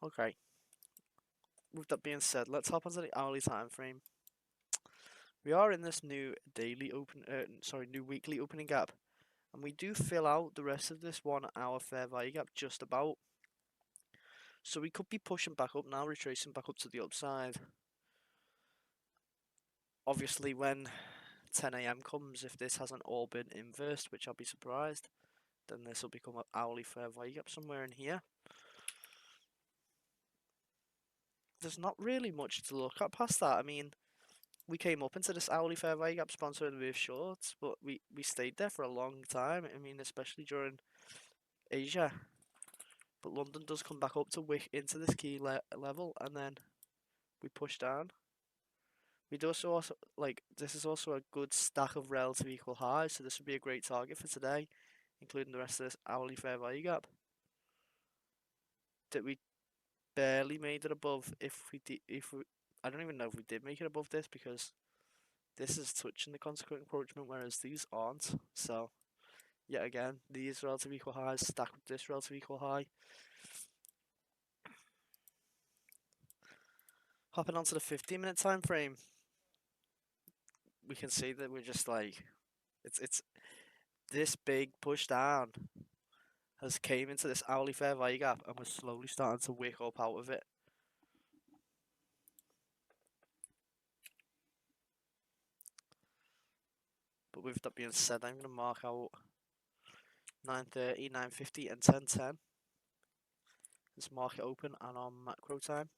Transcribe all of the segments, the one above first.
Okay. With that being said, let's hop onto the hourly time frame. We are in this new new weekly opening gap, and we do fill out the rest of this 1 hour fair value gap just about. So we could be pushing back up now, retracing back up to the upside. Obviously, when 10 a.m. comes, if this hasn't all been inversed, which I'll be surprised, then this will become an hourly fair value gap somewhere in here. There's not really much to look at past that. I mean, we came up into this hourly fair value gap sponsored with shorts, but we stayed there for a long time. I mean, especially during Asia. But London does come back up to wick into this key level, and then we push down. We do also like this is also a good stack of relative equal highs, so this would be a great target for today, including the rest of this hourly fair value gap. That we barely made it above. I don't even know if we did make it above this because this is touching the consequent encroachment, whereas these aren't. So yet again, these relative equal highs stack with this relative equal high. Hopping onto the 15-minute time frame, we can see that we're just like it's this big push down has came into this hourly fair value gap and we're slowly starting to wake up out of it. But with that being said, I'm going to mark out 9:30, 9:50 and 10:10. This market open and on macro time.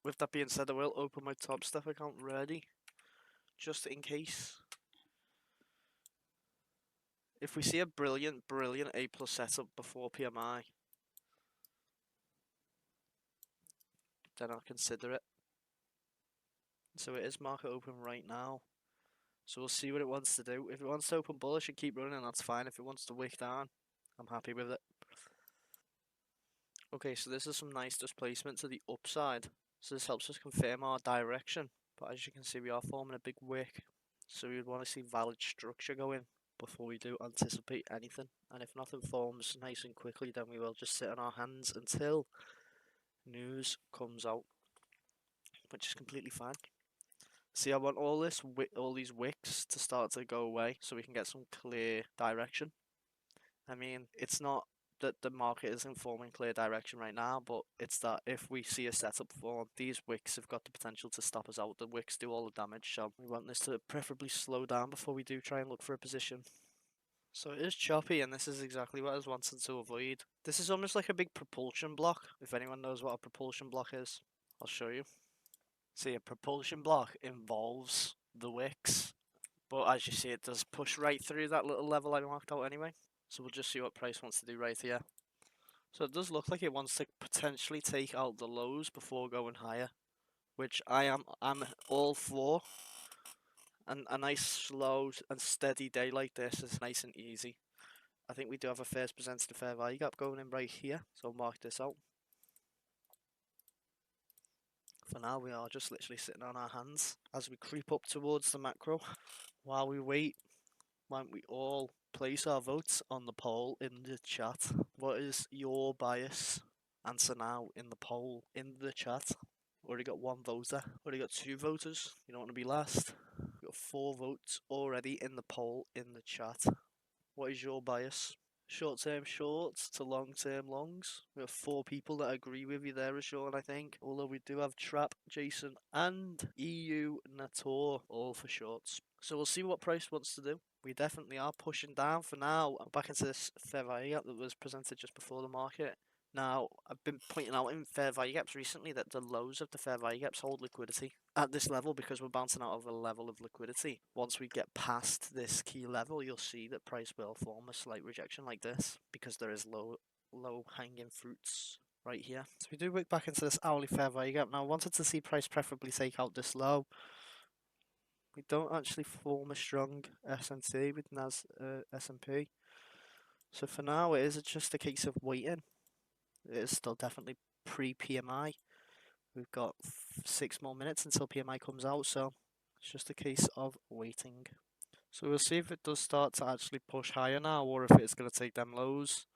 With that being said, I will open my TopStep account ready, just in case. If we see a brilliant A+ setup before PMI, then I'll consider it. So it is market open right now. So we'll see what it wants to do. If it wants to open bullish and keep running, that's fine. If it wants to wick down, I'm happy with it. Okay, so this is some nice displacement to the upside. So this helps us confirm our direction. But as you can see, we are forming a big wick. So we would want to see valid structure going before we do anticipate anything. And if nothing forms nice and quickly, then we will just sit on our hands until news comes out, which is completely fine. See, I want all these wicks to start to go away so we can get some clear direction. I mean, it's not that the market isn't forming clear direction right now, but it's that if we see a setup form, these wicks have got the potential to stop us out. The wicks do all the damage, so we want this to preferably slow down before we do try and look for a position. So it is choppy, and this is exactly what I was wanting to avoid. This is almost like a big propulsion block. If anyone knows what a propulsion block is, I'll show you. See, a propulsion block involves the wicks, but as you see, it does push right through that little level I marked out anyway. So we'll just see what price wants to do right here. So it does look like it wants to potentially take out the lows before going higher, which I'm all for. And a nice slow and steady day like this is nice and easy. I think we do have a first presented fair value gap going in right here, so I'll mark this out. For now, we are just literally sitting on our hands as we creep up towards the macro. While we wait, why don't we all place our votes on the poll in the chat? What is your bias? Answer now in the poll in the chat. Already got one voter. Already got 2 voters. You don't want to be last. We've got 4 votes already in the poll in the chat. What is your bias? Short-term shorts to long-term longs. We have 4 people that agree with you there, Sean, I think. Although we do have Trap, Jason, and EU Nator all for shorts. So we'll see what price wants to do. We definitely are pushing down for now. Back into this fair value gap that was presented just before the market. Now, I've been pointing out in fair value gaps recently that the lows of the fair value gaps hold liquidity at this level because we're bouncing out of a level of liquidity. Once we get past this key level, you'll see that price will form a slight rejection like this because there is low hanging fruits right here. So we do work back into this hourly fair value gap. Now, I wanted to see price preferably take out this low. We don't actually form a strong S&T with S&P. So for now, it is just a case of waiting. It is still definitely pre-PMI. We've got 6 more minutes until PMI comes out, so it's just a case of waiting. So we'll see if it does start to actually push higher now, or if it's going to take them lows.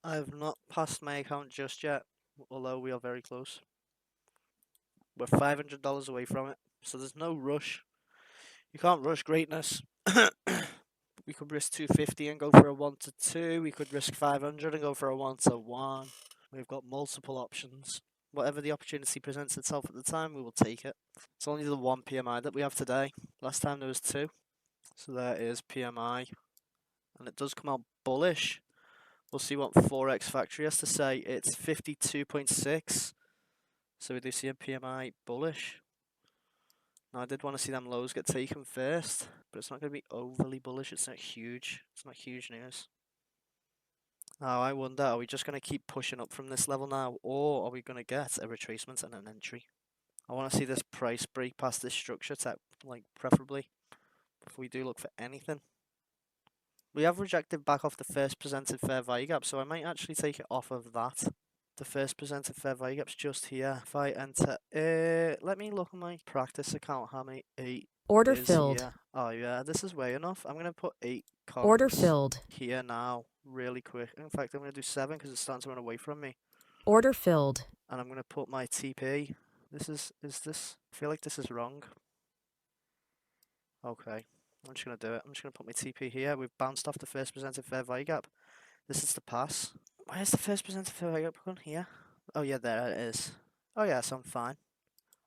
I have not passed my account just yet, although we are very close. We're $500 away from it, so there's no rush. You can't rush greatness. We could risk 250 and go for a 1 to 2. We could risk 500 and go for a 1 to 1. We've got multiple options. Whatever the opportunity presents itself at the time, we will take it. It's only the one PMI that we have today. Last time there was 2. So there is PMI. And it does come out bullish. We'll see what Forex Factory has to say. It's 52.6. So we do see a PMI bullish. Now I did want to see them lows get taken first, but it's not going to be overly bullish. It's not huge. It's not huge news. Now I wonder, are we just going to keep pushing up from this level now, or are we going to get a retracement and an entry? I want to see this price break past this structure type, like preferably, before we do look for anything. We have rejected back off the first presented fair value gap, so I might actually take it off of that. The first presented fair value gap's just here. If I enter, let me look at my practice account. How many 8 Order is filled. here? Oh yeah, this is way enough. I'm gonna put 8 Order cards filled. here now, really quick. In fact, I'm gonna do 7 because it's starting to run away from me. Order filled. And I'm gonna put my TP. Is this? I feel like this is wrong. Okay, I'm just gonna do it. I'm just gonna put my TP here. We've bounced off the first presented fair value gap. This is the pass. Where's the first presented fair value gap gone? Here. Oh yeah, there it is. Oh yeah, so I'm fine.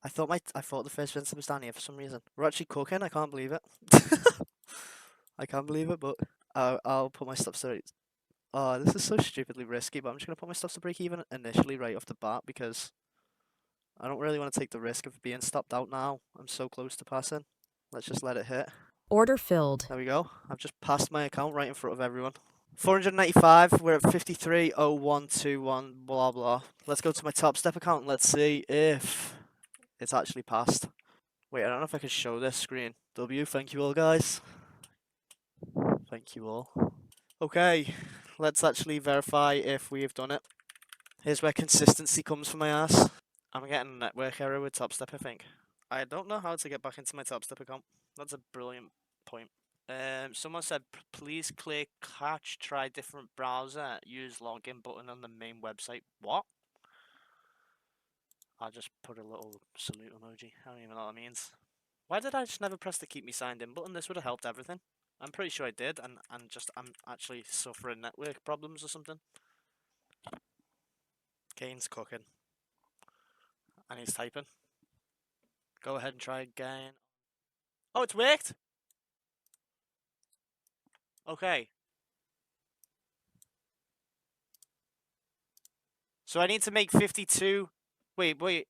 I thought the first presented was down here for some reason. We're actually cooking. I can't believe it. I can't believe it, but I'll put my stops to. Oh, this is so stupidly risky, but I'm just gonna put my stops to break even initially right off the bat because I don't really want to take the risk of being stopped out now. I'm so close to passing. Let's just let it hit. Order filled. There we go. I've just passed my account right in front of everyone. 495, we're at 53.0121, blah blah. Let's go to my TopStep account and let's see if it's actually passed. Wait, I don't know if I can show this screen. W, thank you all guys. Thank you all. Okay, let's actually verify if we've done it. Here's where consistency comes from my ass. I'm getting a network error with TopStep, I think. I don't know how to get back into my TopStep account. That's a brilliant point. Someone said, please click catch, try different browser, use login button on the main website. What? I'll just put a little salute emoji. I don't even know what that means. Why did I just never press the keep me signed in button? This would have helped everything. I'm pretty sure I did, and I'm actually suffering network problems or something. Kane's cooking. And he's typing. Go ahead and try again. Oh, it's worked! Okay. So I need to make 52. Wait.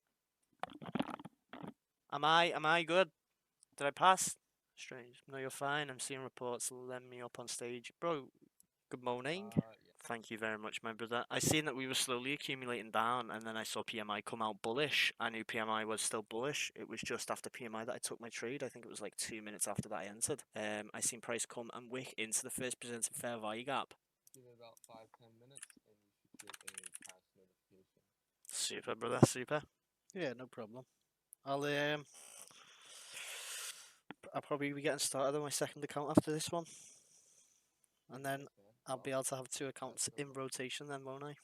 Am I good? Did I pass? Strange. No, you're fine. I'm seeing reports. Let me up on stage. Bro, good morning. Yeah. Thank you very much, my brother. I seen that we were slowly accumulating down, and then I saw PMI come out bullish. I knew PMI was still bullish. It was just after PMI that I took my trade. I think it was like 2 minutes after that I entered. I seen price come and wick into the first presented fair value gap. Give it about 5-10 minutes and you should get a pass notification. Super, brother, super. Yeah, no problem. I'll probably be getting started on my second account after this one. And then I'll be able to have 2 accounts in rotation then, won't I?